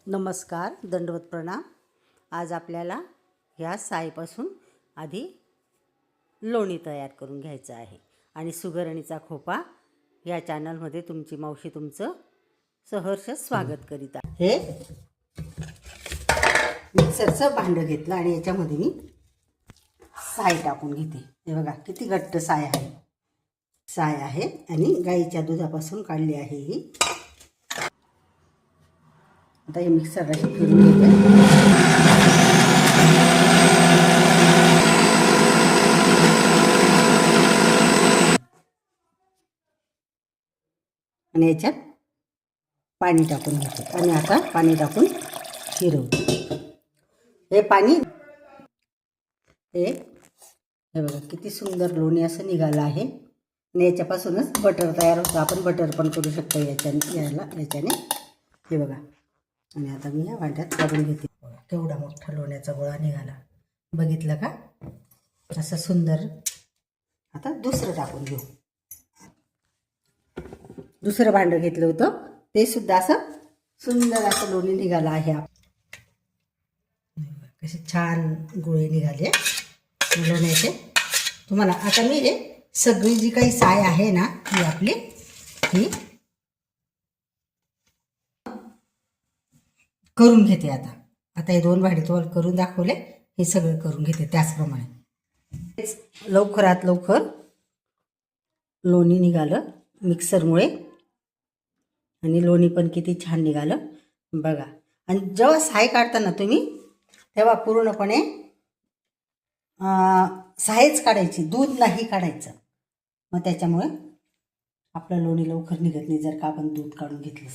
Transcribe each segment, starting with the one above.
नमस्कार, दंडवत प्रणाम। आज आपल्याला ह्या साईपासून आधी लोणी तयार करून घ्यायचं आहे आणि सुगरणीचा खोपा या चॅनलमध्ये तुमची मावशी तुमचं सहर्ष स्वागत करीत आहे। हे मिक्सरचं भांडं घेतलं आणि याच्यामध्ये मी साय टाकून घेते। हे बघा किती घट्ट साय आहे आणि गाईच्या दुधापासून काढली आहे ही। आता हे मिक्सरला फिरून घेते आणि याच्यात पाणी टाकून घेते आणि आता पाणी टाकून फिरवते। हे पाणी हे बघा किती सुंदर लोणी असं निघालं आहे आणि याच्यापासूनच बटर तयार होतं। आपण बटर पण करू शकतो याच्याने। हे बघा आणि आता मी या वाट्यात काढून घेते। केवढा मोठा लोण्याचा गोळा निघाला, बघितलं का? असं सुंदर। आता दुसरं टाकून घेऊ। दुसरं भांडं घेतलं होतं ते सुद्धा असं सुंदर असं लोणी निघालं आहे। कसे छान गोळे निघाले लोण्याचे। तुम्हाला आता मी हे सगळी जी काही साय आहे ना ही आपली ही करून घेते। आता हे दोन भांडे तुम्हाला करून दाखवले, हे सगळं करून घेते त्याचप्रमाणे। लवकरात लवकर लोणी निघालं मिक्सरमुळे आणि लोणी पण किती छान निघालं बघा। आणि जेव्हा साय काढताना तुम्ही तेव्हा पूर्णपणे सायच काढायची, दूध नाही काढायचं। मग त्याच्यामुळे आपलं लोणी लवकर निघत नाही जर का आपण दूध काढून घेतलं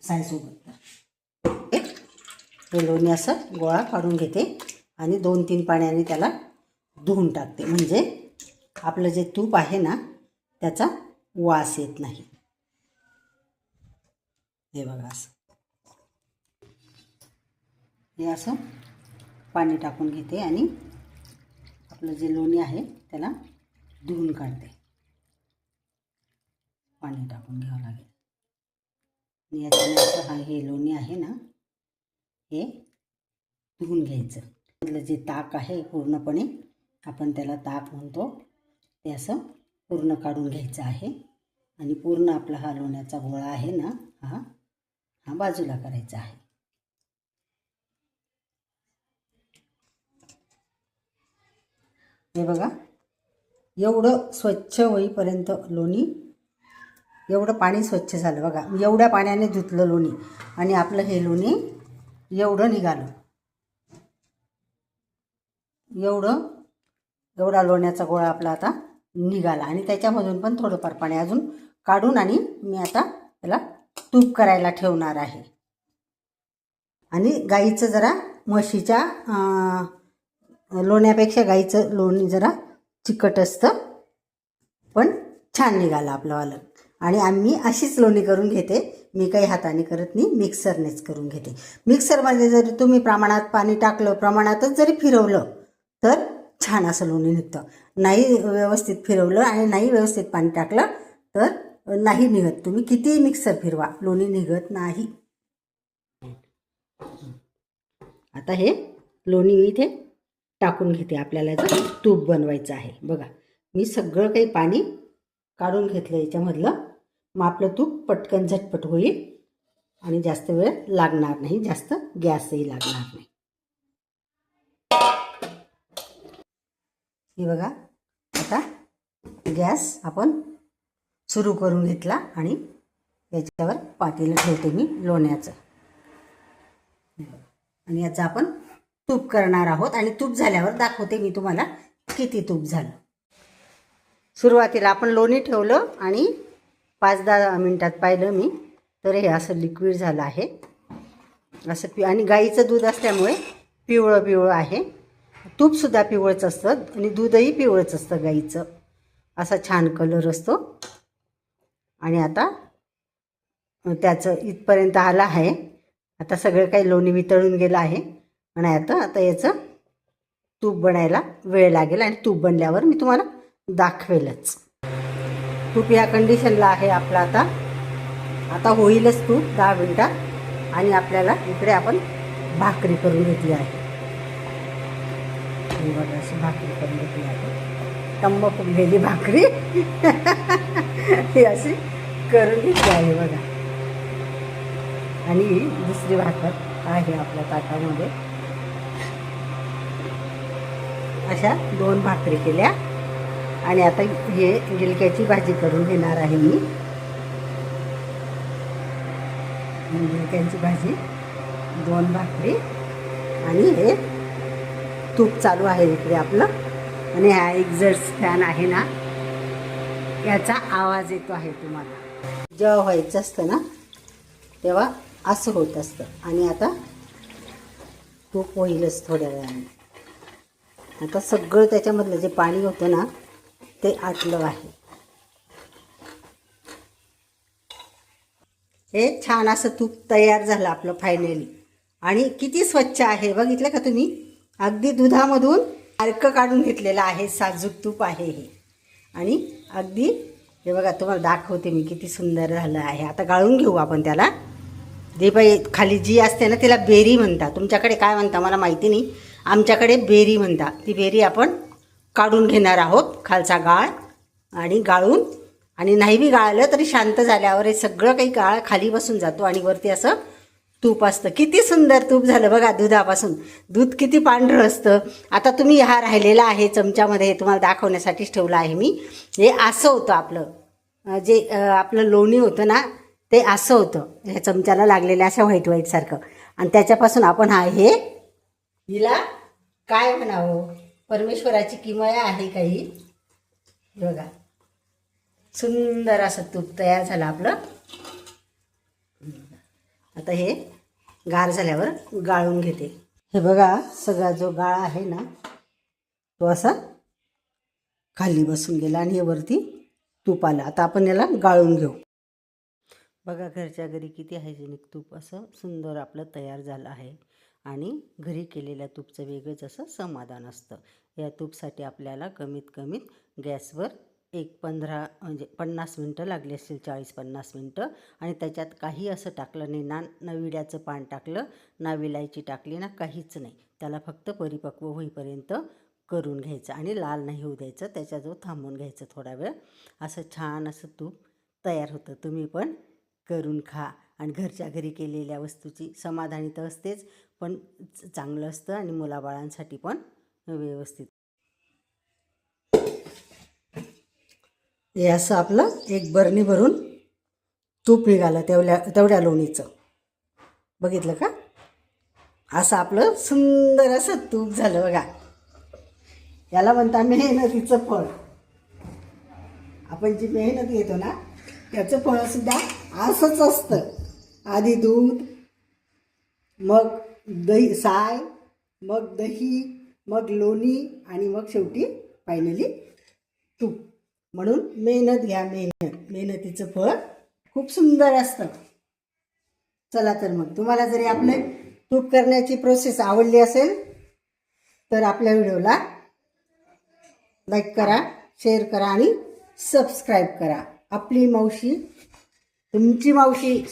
सायसोबत। हे लोणी असं गोळा काढून घेते आणि 2-3 पाण्याने त्याला धुवून टाकते, म्हणजे आपलं जे तूप आहे ना त्याचा वास येत नाही। हे बघा असं हे असं पाणी टाकून घेते आणि आपलं जे लोणी आहे त्याला धुवून काढते। पाणी टाकून घ्यावं लागेल आणि याच्यानंतर हे लोणी आहे ना हे धुवून घ्यायचं। त्यातलं जे ताक आहे पूर्णपणे, आपण त्याला ताक म्हणतो, ते असं पूर्ण काढून घ्यायचं आहे आणि पूर्ण आपला हा लोण्याचा गोळा आहे ना हा बाजूला करायचा आहे। हे बघा एवढं स्वच्छ होईपर्यंत लोणी, एवढं पाणी स्वच्छ झालं बघा। एवढ्या पाण्याने धुतलं लोणी आणि आपलं हे लोणी एवढं निघालं। एवढा लोण्याचा गोळा आपला आता निघाला आणि त्याच्यामधून पण थोडंफार पाणी अजून काढून आणि मी आता त्याला तूप करायला ठेवणार आहे। आणि गाईचं जरा म्हशीच्या लोण्यापेक्षा गाईचं लोणी जरा चिकट असतं, पण छान निघालं आपलंवालं। आणि आम्ही अशीच लोणी करून घेते, मी काही हाताने करत नाही, मिक्सरनेच करून घेते। मिक्सरमध्ये जरी तुम्ही प्रमाणात पाणी टाकलं, प्रमाणातच जरी फिरवलं तर छान असं लोणी निघतं। नाही व्यवस्थित फिरवलं आणि नाही व्यवस्थित पाणी टाकलं तर नाही निघत। तुम्ही कितीही मिक्सर फिरवा, लोणी निघत नाही। आता हे लोणी मी इथे टाकून घेते। आपल्याला याचं तूप बनवायचं आहे बघा। मी सगळं काही पाणी काढून घेतलं याच्यामधलं, मग आपलं तूप पटकन झटपट होईल आणि जास्त वेळ लागणार नाही, जास्त गॅसही लागणार नाही। हे बघा आता गॅस आपण सुरू करून घेतला आणि याच्यावर पातेलं ठेवते मी लोण्याचं आणि याचं आपण तूप करणार आहोत आणि तूप झाल्यावर दाखवते मी तुम्हाला किती तूप झालं। सुरुवातीला आपण लोणी ठेवलं आणि 5-10 मिनिटात पाहिलं मी तर हे असं लिक्विड झालं आहे असं आणि गाईचं दूध असल्यामुळे पिवळं आहे। तूपसुद्धा पिवळंच असतं आणि दूधही पिवळंच असतं गाईचं, असा छान कलर असतो। आणि आता त्याचं इथपर्यंत आलं आहे। आता सगळं काही लोणी वितळून गेलं आहे आणि आता याचं तूप बनायला वेळ लागेल आणि तूप बनल्यावर मी तुम्हाला दाखवेलच। तूप या कंडिशनला आहे आपला आता होईलच तूप 10 मिनिटात। आणि आपल्याला इकडे आपण भाकरी करून घेतली आहे. ही बघा अशी भाकरी करून घेतली आहे, तंब फुगलेली भाकरी ही अशी करून घेतली आहे बघा. आणि दुसरी भाकर आहे आपल्या ताटामध्ये. अशा 2 भाकरी केल्या आणि आता हे गिलक्याची भाजी करून घेणार आहे मी. गिलक्याची भाजी, 2 भाकरी आणि हे तूप चालू आहे इकडे आपलं. आणि हा एक्झॉस्ट फॅन आहे ना, याचा आवाज येतो आहे तुम्हाला. जेव्हा व्हायचं असतं ना तेव्हा असं होत असतं. आणि आता तूप होईलच थोड्या वेळाने. आता सगळं त्याच्यामधलं जे पाणी होतं ना ते आटलं आहे. हे छान असं तूप तयार झालं आपलं फायनली. आणि किती स्वच्छ आहे बघितलं का तुम्ही. अगदी दुधामधून अर्क काढून घेतलेलं आहे, साजूक तूप आहे हे. आणि अगदी हे बघा तुम्हाला दाखवते मी किती सुंदर झालं आहे. आता गाळून घेऊ आपण त्याला. जे बाई खाली जी असते ना तिला बेरी म्हणतात, तुमच्याकडे काय म्हणता मला माहिती नाही, आमच्याकडे बेरी म्हणतात. ती बेरी आपण काढून घेणार आहोत, खालचा गाळ. आणि गाळून, आणि नाही बी गाळलं तरी शांत झाल्यावर हे सगळं काही गाळ खाली बसून जातो आणि वरती असं तूप असतं. किती सुंदर तूप झालं बघा दुधापासून. दूध किती पांढरं असतं. आता तुम्ही हा राहिलेला आहे चमच्यामध्ये, हे तुम्हाला दाखवण्यासाठीच ठेवलं आहे मी. हे असं होतं आपलं जे आपलं लोणी होतं ना ते असं होतं, ह्या चमच्याला लागलेलं असं व्हाईट व्हाईटसारखं. आणि त्याच्यापासून आपण हे हिला काय म्हणावं, परमेश्वराची किमया आहे काही. बघा सुंदर असं तूप तयार झालं आपलं. आता हे गार झाल्यावर गाळून घेते. हे बघा सगळा जो गाळ आहे ना तो असा खाली बसून गेला आणि हे वरती तूप आलं. आता आपण याला गाळून घेऊ. बघा घरच्या घरी किती हायजेनिक तूप असं सुंदर आपलं तयार झालं आहे. आणि घरी केलेल्या तूपचं वेगळंच असं समाधान असतं. या तूपसाठी आपल्याला कमीत कमीत गॅसवर 50 मिनटं लागली असतील, 40-50 मिनटं. आणि त्याच्यात काही असं टाकलं नाही ना विड्याचं पान टाकलं, ना विलायची टाकली, ना काहीच नाही. त्याला फक्त परिपक्व होईपर्यंत करून घ्यायचं आणि लाल नाही होऊ द्यायचं. त्याच्याजवळ थांबून घ्यायचं थोडा वेळ. असं छान असं तूप तयार होतं. तुम्ही पण करून खा. आणि घरच्या घरी केलेल्या वस्तूची समाधानी तर असतेच, पण चांगलं असतं आणि मुलाबाळांसाठी पण व्यवस्थित. हे असं आपलं एक बरणी भरून तूप निघालं तेवढ्या लोणीचं. बघितलं का. असं आपलं सुंदर असं तूप झालं बघा. याला म्हणता मेहनतीचं फळ. आपण जी मेहनत घेतो ना त्याचं फळसुद्धा असंच असतं. आधी दूध, मग दही, साय, मग दही, मग लोणी आणि मग शेवटी फायनली तूप. म्हणून मेहनत घ्या, मेहनतीचं फळ खूप सुंदर असतं. चला तर मग तुम्हाला जरी आपले तूप करण्याची प्रोसेस आवडली असेल तर आपल्या व्हिडिओला लाईक करा, शेअर करा आणि सबस्क्राईब करा. आपली मावशी, तुमची मावशी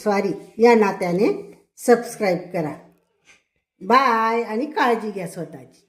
या नात्याने सबस्क्राईब करा. बाय आणि काळजी घ्या स्वतःची.